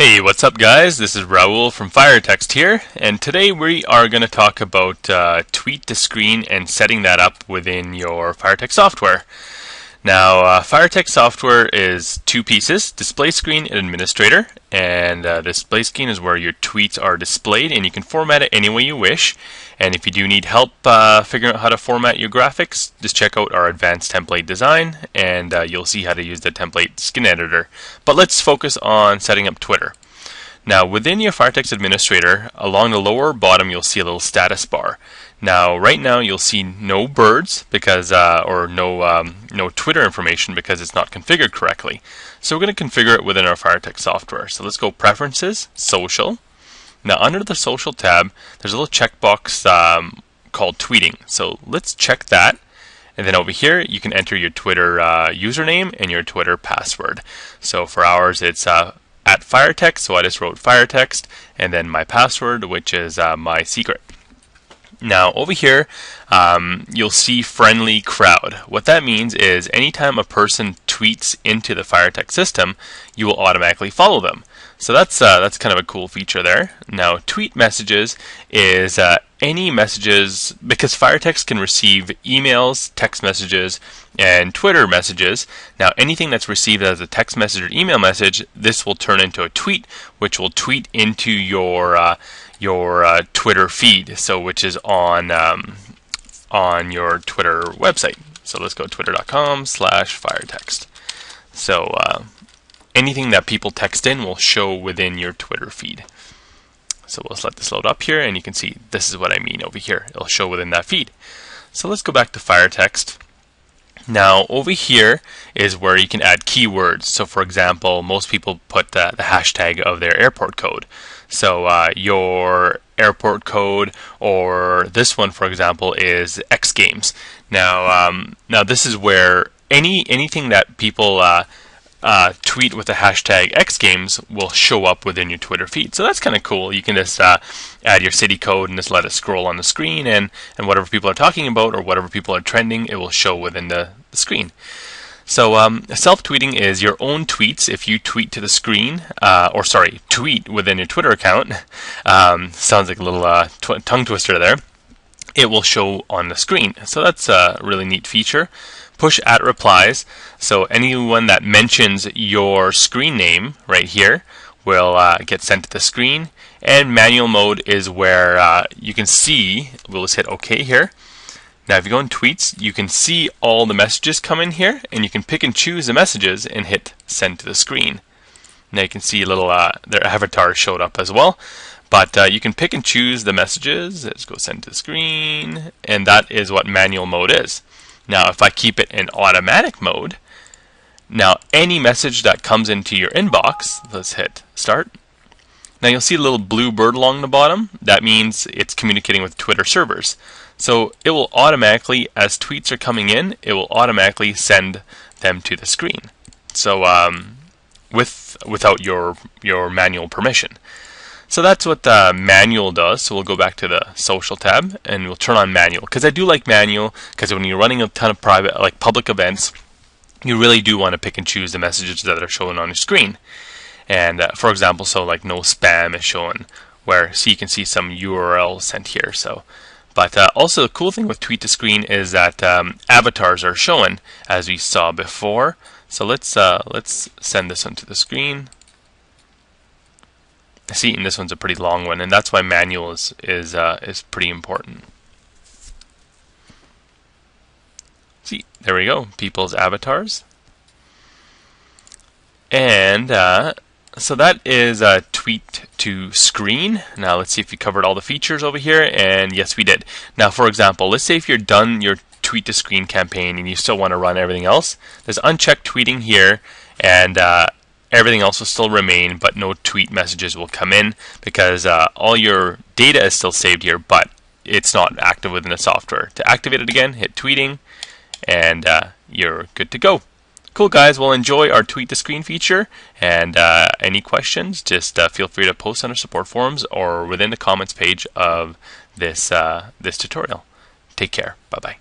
Hey, what's up guys? This is Raul from Firetext here, and today we are going to talk about tweet to screen and setting that up within your Firetext software. Now, Firetext software is two pieces, display screen and administrator, and display screen is where your tweets are displayed and you can format it any way you wish. And if you do need help figuring out how to format your graphics, just check out our advanced template design and you'll see how to use the template skin editor. But let's focus on setting up Twitter. Now within your Firetext administrator, along the lower bottom you'll see a little status bar. Now right now you'll see no birds because or no Twitter information because it's not configured correctly. So we're going to configure it within our Firetext software. So let's go Preferences, Social. Now under the Social tab there's a little checkbox called Tweeting. So let's check that. And then over here you can enter your Twitter username and your Twitter password. So for ours it's at Firetext, so I just wrote Firetext, and then my password, which is my secret. Now over here you'll see friendly crowd. What that means is anytime a person tweets into the Firetext system, you will automatically follow them. So that's kind of a cool feature there. Now tweet messages is any messages, because Firetext can receive emails, text messages, and Twitter messages. Now anything that's received as a text message or email message, this will turn into a tweet, which will tweet into your Twitter feed, so which is on your Twitter website. So let's go twitter.com/firetext. So anything that people text in will show within your Twitter feed. So let's let this load up here, and you can see this is what I mean over here. It'll show within that feed. So let's go back to Firetext. Now over here is where you can add keywords. So for example, most people put the hashtag of their airport code. So your airport code, or this one for example, is X Games. Now this is where anything that people tweet with the hashtag X Games will show up within your Twitter feed. So that's kind of cool. You can just add your city code and just let it scroll on the screen, and whatever people are talking about or whatever people are trending, it will show within the screen. So self-tweeting is your own tweets. If you tweet to the screen, tweet within your Twitter account, sounds like a little tongue twister there, it will show on the screen. So that's a really neat feature. Push at replies, so anyone that mentions your screen name right here will get sent to the screen. And manual mode is where you can see, we'll just hit OK here. Now if you go in tweets, you can see all the messages come in here, and you can pick and choose the messages and hit send to the screen. Now you can see a little their avatar showed up as well. But you can pick and choose the messages. Let's go send to the screen, and that is what manual mode is. Now if I keep it in automatic mode, now any message that comes into your inbox, let's hit start. Now you'll see a little blue bird along the bottom. That means it's communicating with Twitter servers. So it will automatically, as tweets are coming in, it will automatically send them to the screen. So without your manual permission. So that's what the manual does. So we'll go back to the social tab and we'll turn on manual, because I do like manual, because when you're running a ton of private, like public events, you really do want to pick and choose the messages that are shown on your screen. And for example, so like no spam is shown, where so you can see some URL sent here. So, but also the cool thing with tweet to screen is that avatars are shown, as we saw before. So let's send this one to the screen. See, and this one's a pretty long one, and that's why manual is pretty important. See, there we go, people's avatars. And so that is a tweet to screen. Now let's see if we covered all the features over here, and yes we did. Now for example, let's say if you're done your tweet to screen campaign and you still want to run everything else, there's unchecked tweeting here, and everything else will still remain, but no tweet messages will come in because all your data is still saved here, but it's not active within the software. To activate it again, hit tweeting, and you're good to go. Cool guys, well enjoy our tweet to screen feature, and any questions, just feel free to post on our support forums or within the comments page of this tutorial. Take care. Bye bye.